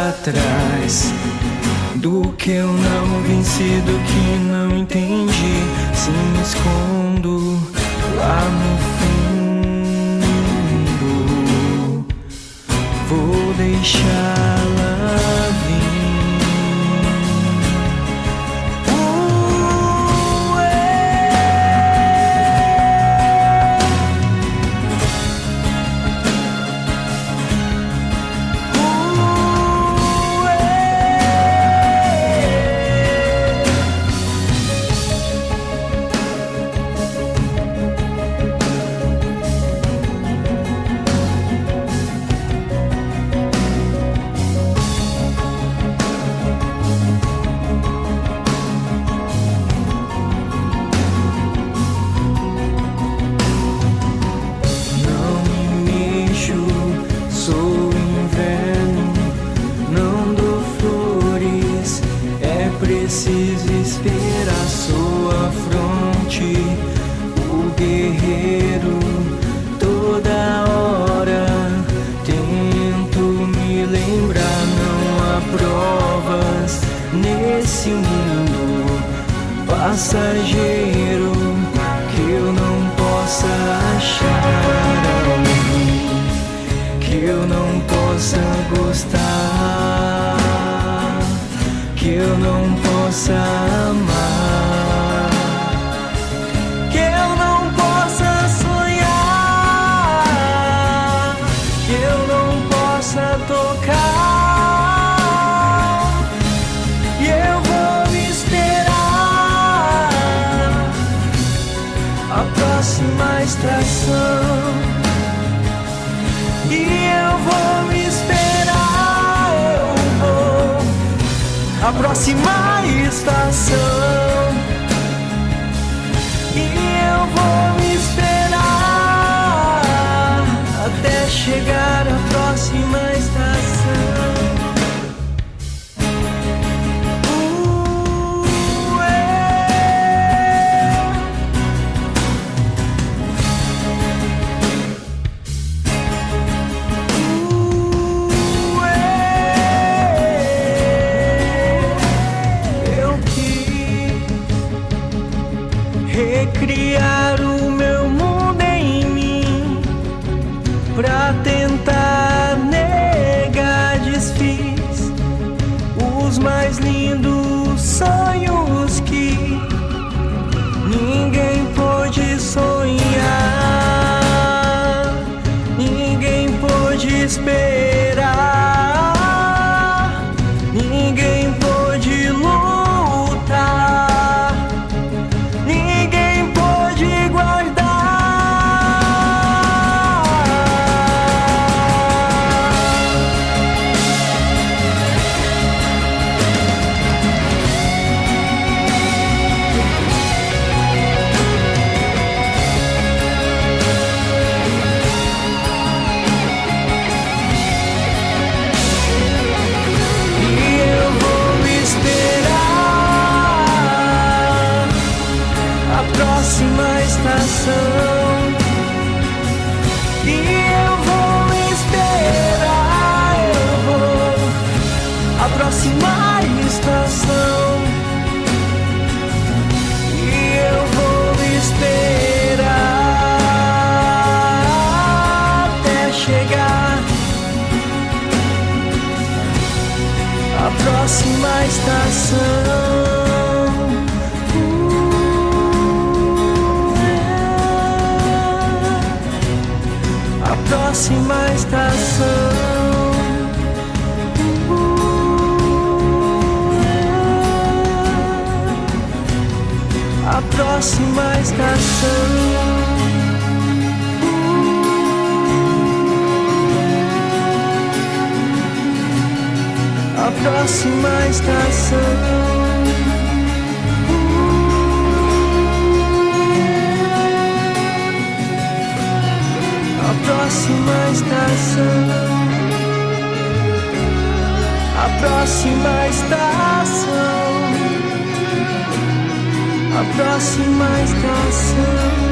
pra trás, do que eu não venci, do que não entendi. Se me escondo lá no fundo, vou deixá-la vir. Preciso esperar sua fronte, o guerreiro toda hora. Tento me lembrar, não há provas nesse mundo passageiro que eu não possa achar alguém, que eu não possa gostar, que eu não possa amar, que eu não possa sonhar, que eu não possa tocar. E eu vou esperar a próxima estação, e eu vou esperar, eu vou a próxima estação, e eu vou me esperar até chegar à próxima estação. Recriar o meu mundo em mim, pra tentar negar, desfiz os mais lindos sonhos que ninguém pôde sonhar, ninguém pôde esperar, ninguém pôde lutar, ninguém pôde guardar. E eu vou esperar a próxima estação, e eu vou esperar, eu vou a próxima estação, e eu vou esperar até chegar a próxima estação. A próxima estação, a próxima estação, a próxima estação, a próxima estação, a próxima estação, a próxima estação.